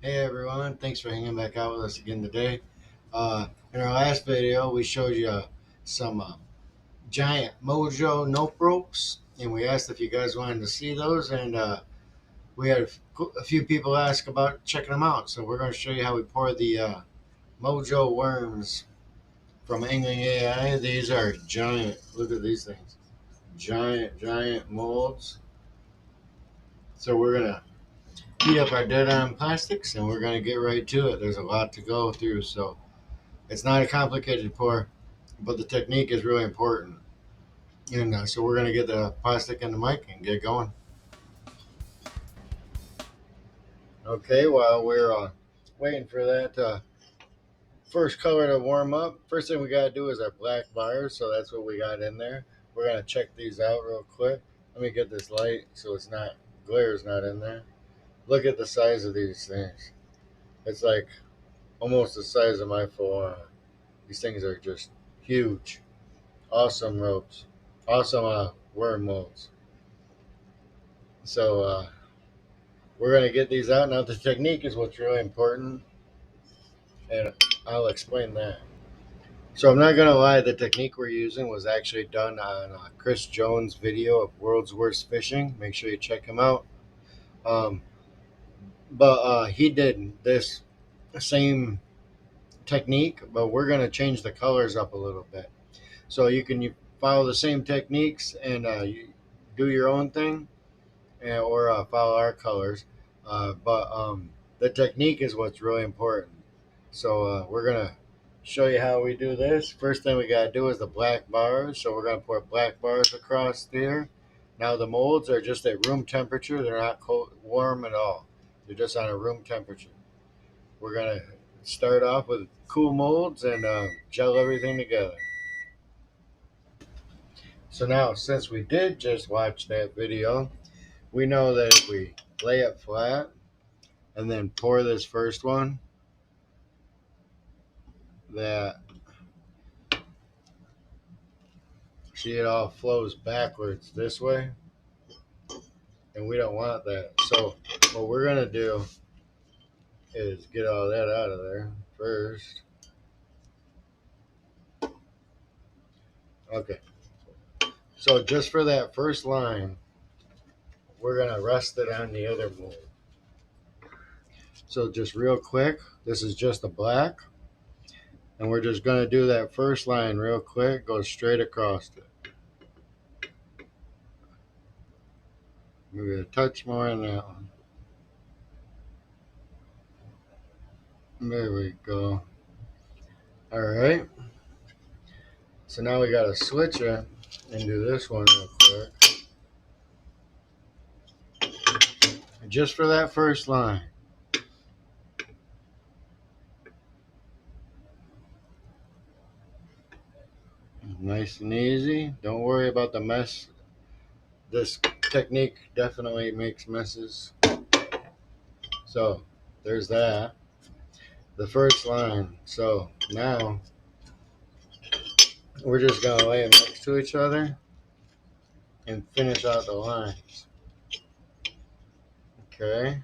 Hey everyone, thanks for hanging back out with us again today. In our last video, we showed you some giant Mojo nope ropes, and we asked if you guys wanted to see those, and we had a few people ask about checking them out. So we're going to show you how we pour the Mojo worms from Angling AI. These are giant. Look at these things, giant molds. So we're gonna heat up our dead on plastics, and we're gonna get right to it. There's a lot to go through, so it's not a complicated pour, but the technique is really important. And so we're going to get the plastic in the mic and get going. Okay, while we're waiting for that first color to warm up, first thing we got to do is our black bars. So that's what we got in there. We're going to check these out real quick. Let me get this light so it's not, glare is not in there. Look at the size of these things. It's like almost the size of my forearm. These things are just huge. Awesome ropes. Awesome worm molds. So we're going to get these out. Now the technique is what's really important, and I'll explain that. So I'm not going to lie, the technique we're using was actually done on Chris Jones' video of World's Worst Fishing. Make sure you check him out. But he did this same technique, but we're going to change the colors up a little bit. So you follow the same techniques and you do your own thing, or follow our colors. But the technique is what's really important. So we're going to show you how we do this. First thing we got to do is the black bars. So we're going to pour black bars across there. Now the molds are just at room temperature. They're not cold, warm at all. They're just on a room temperature. We're going to start off with cool molds and gel everything together. So now, since we did just watch that video, we know that if we lay it flat and then pour this first one, that, see, it all flows backwards this way, and we don't want that. So what we're going to do is get all that out of there first. Okay, so just for that first line, we're going to rest it on the other mold. So just real quick, this is just a black, and we're just going to do that first line real quick, go straight across it. Maybe a touch more on that one. There we go. All right. So now we got to switch it and do this one real quick. Just for that first line. Nice and easy. Don't worry about the mess. This technique definitely makes messes. So there's that. The first line. So now we're just going to lay them next to each other and finish out the lines. Okay.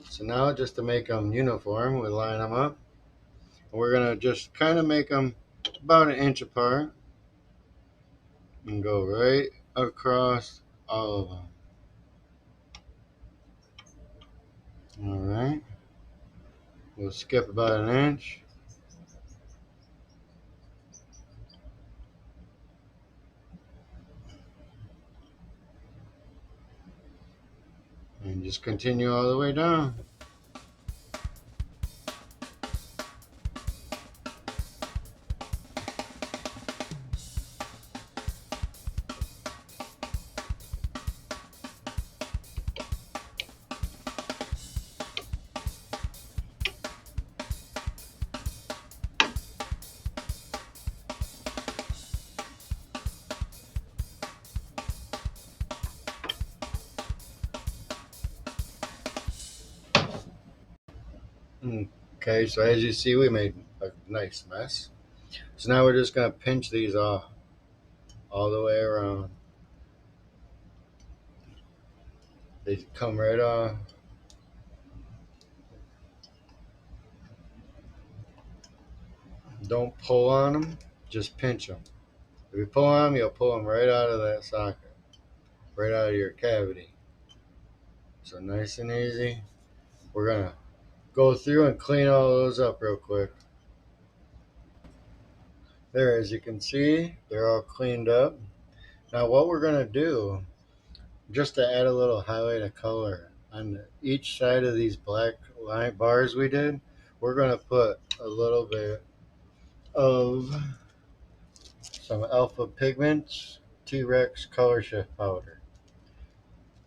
So now just to make them uniform, we line them up. And we're going to just kind of make them about an inch apart and go right across all of them. All right. We'll skip about an inch. And just continue all the way down. Okay, so as you see, we made a nice mess. So now we're just going to pinch these off all the way around. They come right off. Don't pull on them, just pinch them. If you pull on them, you'll pull them right out of that socket, right out of your cavity. So nice and easy. We're gonna go through and clean all those up real quick. There, as you can see, they're all cleaned up. Now what we're gonna do, just to add a little highlight of color on each side of these black line bars we did, we're gonna put a little bit of some alpha pigments, T-Rex color shift powder.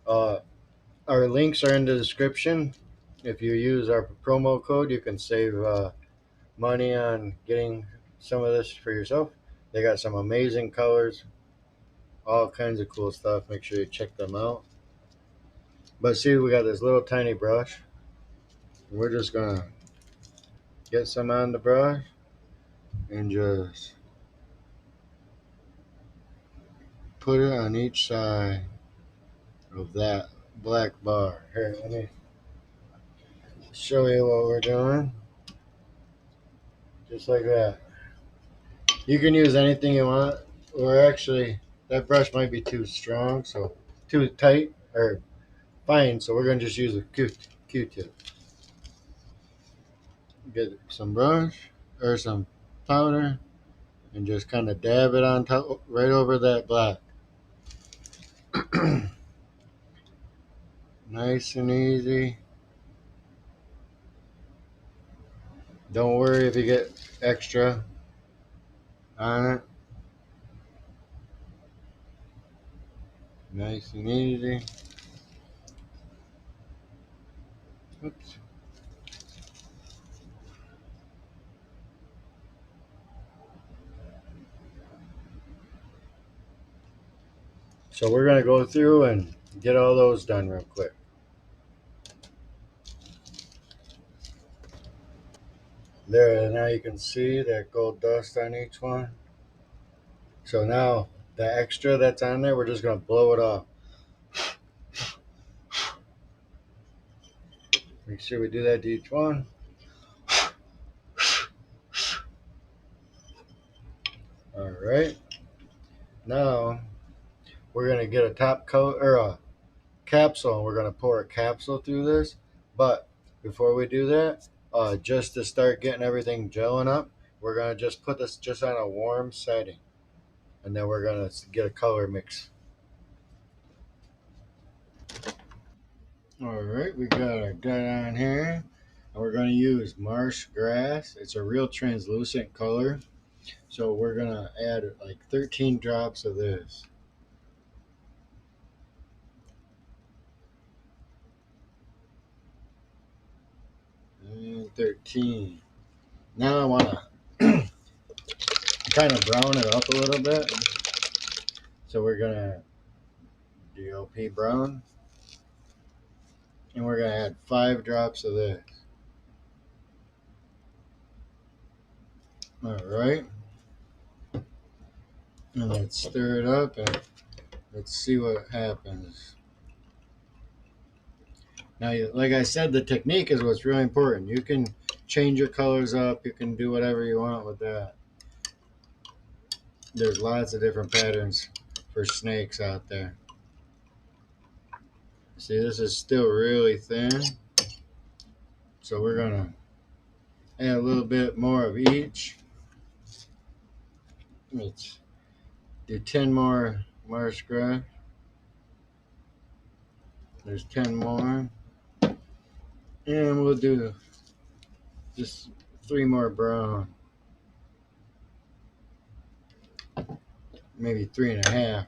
Our links are in the description. If you use our promo code, you can save money on getting some of this for yourself. They got some amazing colors, all kinds of cool stuff. Make sure you check them out. But see, we got this little tiny brush. We're just gonna get some on the brush and just put it on each side of that black bar. Here, let me show you what we're doing. Just like that. You can use anything you want, or actually, that brush might be too strong, so too tight or fine. So we're gonna just use a Q-tip. Get some brush or some powder and just kind of dab it on top, right over that black. Nice and easy. Don't worry if you get extra on it. Nice and easy. Oops. So we're going to go through and get all those done real quick. There, now you can see that gold dust on each one. So now the extra that's on there, we're just going to blow it off. Make sure we do that to each one. All right. Now we're going to get a top coat or a capsule, and we're going to pour a capsule through this. But before we do that, just to start getting everything gelling up, we're going to just put this just on a warm setting, and then we're going to get a color mix. All right, we got our dye on here, and we're going to use marsh grass. It's a real translucent color, so we're going to add like 13 drops of this. And 13. Now I want to kind of brown it up a little bit. So we're going to DLP brown. And we're going to add 5 drops of this. All right. And let's stir it up and let's see what happens. Now, like I said, the technique is what's really important. You can change your colors up. You can do whatever you want with that. There's lots of different patterns for snakes out there. See, this is still really thin. So we're going to add a little bit more of each. Let's do 10 more marsh grass. There's 10 more. And we'll do just 3 more brown. Maybe 3.5.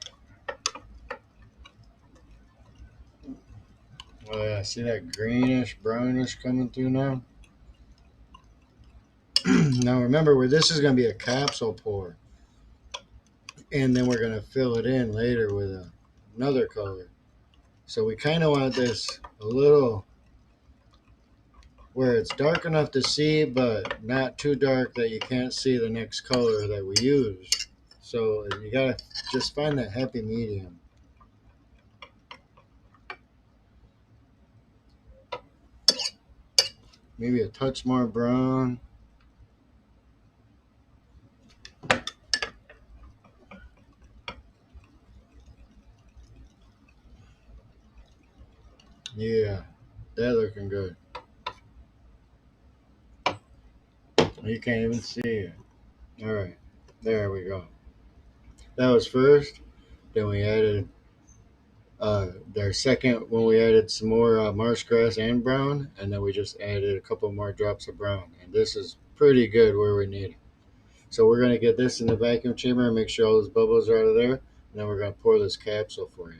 Oh yeah, see that greenish, brownish coming through now? Now remember, this is going to be a capsule pour. And then we're going to fill it in later with another color. So we kind of want this a little where it's dark enough to see, but not too dark that you can't see the next color that we use. So you got to just find that happy medium. Maybe a touch more brown. Yeah, that looking good. You can't even see it. All right, there we go. That was first. Then we added their second when we added some more marsh grass and brown, and then we just added a couple more drops of brown. And this is pretty good where we need it. So we're gonna get this in the vacuum chamber and make sure all those bubbles are out of there. And then we're gonna pour this capsule for you.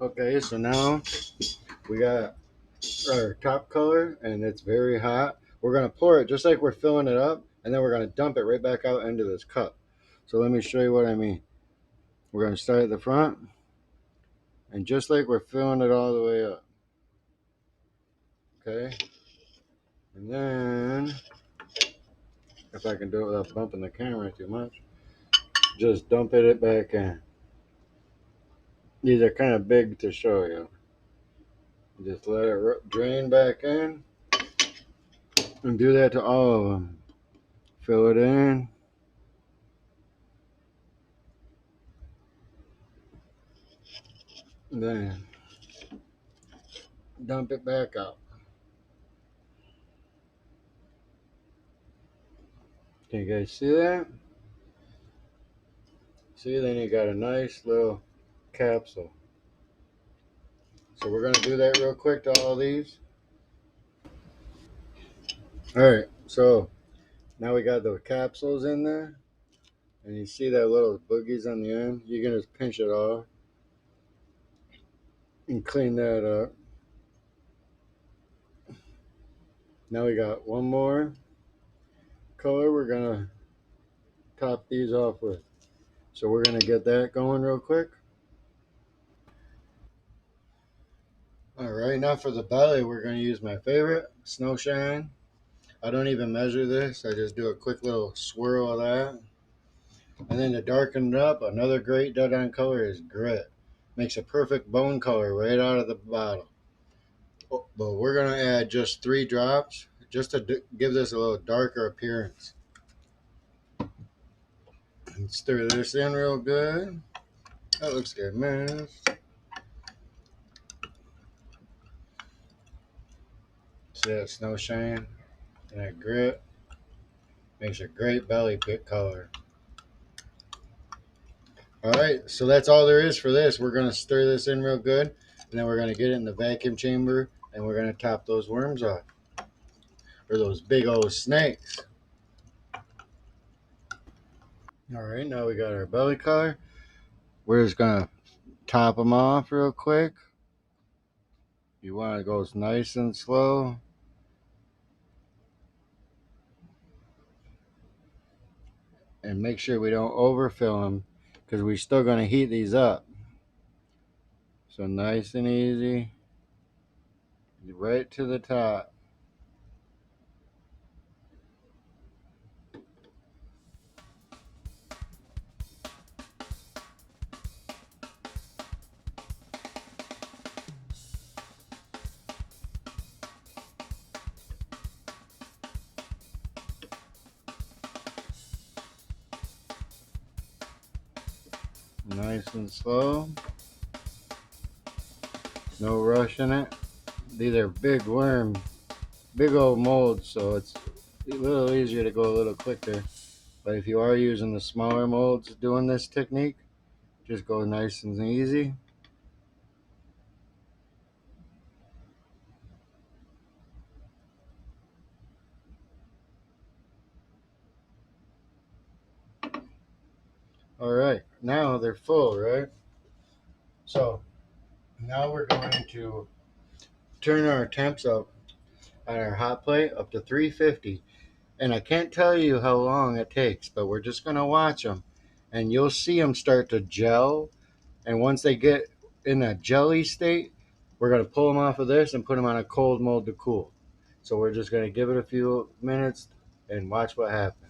Okay, so now we got our top color and it's very hot. We're gonna pour it just like we're filling it up, and then we're gonna dump it right back out into this cup. So let me show you what I mean. We're gonna start at the front, and just like we're filling it all the way up. Okay, and then if I can do it without bumping the camera too much, just dump it back in. These are kind of big to show you. Just let it drain back in, and do that to all of them. Fill it in. Then dump it back out. Can you guys see that? See, then you got a nice little capsule. So we're going to do that real quick to all these. All right, so now we got the capsules in there. And you see that little boogies on the end? You can just pinch it off and clean that up. Now we got one more color we're going to top these off with. So we're going to get that going real quick. All right, now for the belly, we're going to use my favorite, Snow Shine. I don't even measure this. I just do a quick little swirl of that. And then to darken it up, another great dead-on color is Grit. Makes a perfect bone color right out of the bottle. But we're going to add just 3 drops just to give this a little darker appearance. And stir this in real good. That looks good, man. See that Snow Shine and that Grit? Makes a great belly pit color. All right, so that's all there is for this. We're going to stir this in real good, and then we're going to get it in the vacuum chamber, and we're going to top those worms off, or those big old snakes. All right, now we got our belly color. We're just going to top them off real quick. You want to go nice and slow. And make sure we don't overfill them, because we're still going to heat these up. So nice and easy, right to the top. Nice and slow. No rush in it. These are big worms, big old molds, so it's a little easier to go a little quicker. But if you are using the smaller molds doing this technique, just go nice and easy. All right, now they're full, right? So now we're going to turn our temps up on our hot plate up to 350. And I can't tell you how long it takes, but we're just going to watch them. And you'll see them start to gel. And once they get in a jelly state, we're going to pull them off of this and put them on a cold mold to cool. So we're just going to give it a few minutes and watch what happens.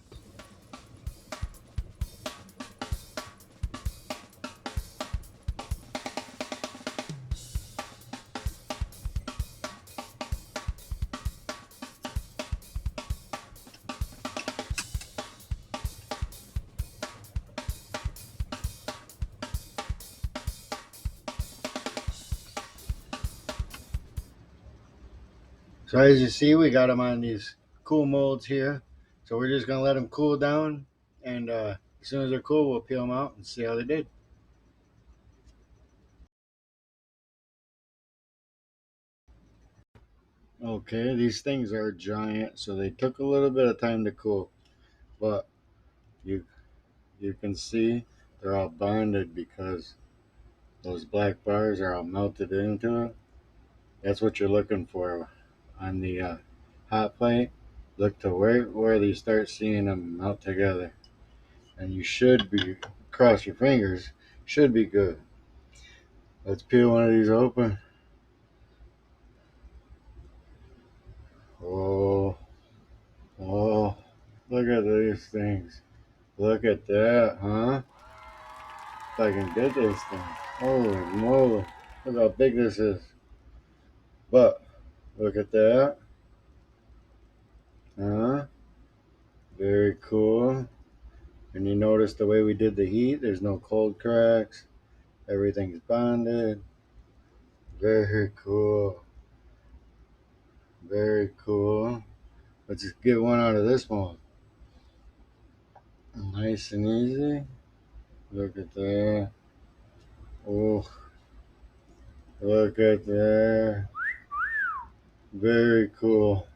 So as you see, we got them on these cool molds here. So we're just gonna let them cool down, and as soon as they're cool, we'll peel them out and see how they did. Okay, these things are giant, so they took a little bit of time to cool, but you you can see they're all bonded because those black bars are all melted into it. That's what you're looking for on the hot plate. Look to where you start seeing them melt together, and you should be, cross your fingers, should be good. Let's peel one of these open. Oh, oh, look at these things. Look at that, huh? If I can get this thing. Holy moly. Look how big this is. But, look at that. Huh? Very cool. And you notice the way we did the heat, there's no cold cracks. Everything's bonded. Very cool. Very cool. Let's just get one out of this one. Nice and easy. Look at that. Oh, look at that. Very cool.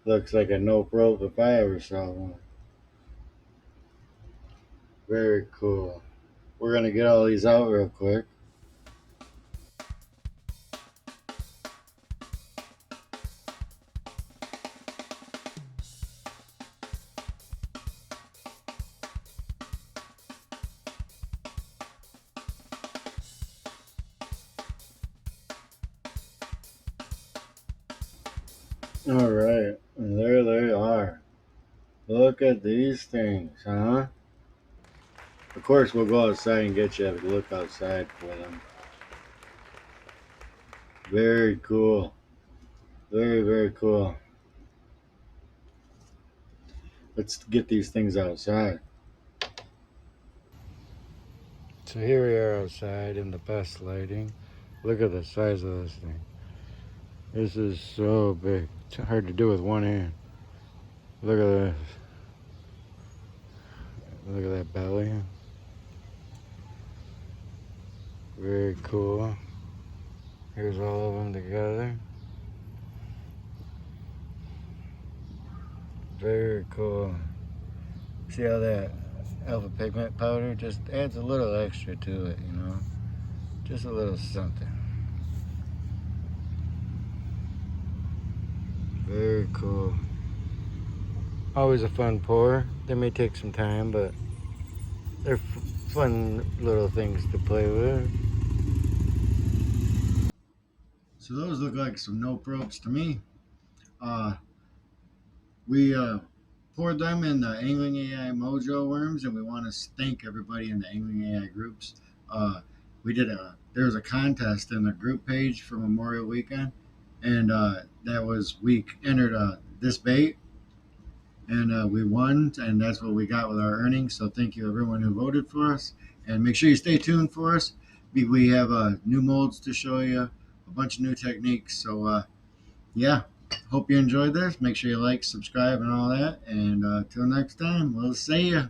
Looks like a nope rope if I ever saw one. Very cool. We're going to get all these out real quick. All right, and there they are. Look at these things, huh? Of course, we'll go outside and get you a look outside for them. Very cool. Very, very cool. Let's get these things outside. So here we are outside in the best lighting. Look at the size of this thing. This is so big. It's hard to do with one hand. Look at this. Look at that belly. Very cool. Here's all of them together. Very cool. See how that alpha pigment powder just adds a little extra to it, you know? Just a little something. Very cool. Always a fun pour. They may take some time, but they're fun little things to play with. So those look like some nope ropes to me. We poured them in the Angling AI Mojo worms, and we want to thank everybody in the Angling AI groups. There was a contest in the group page for Memorial Weekend, and we entered this bait, and we won, and that's what we got with our earnings. So thank you everyone who voted for us, and make sure you stay tuned for us. We have new molds to show you, a bunch of new techniques. So yeah, hope you enjoyed this. Make sure you like, subscribe, and all that. And till next time, we'll see ya.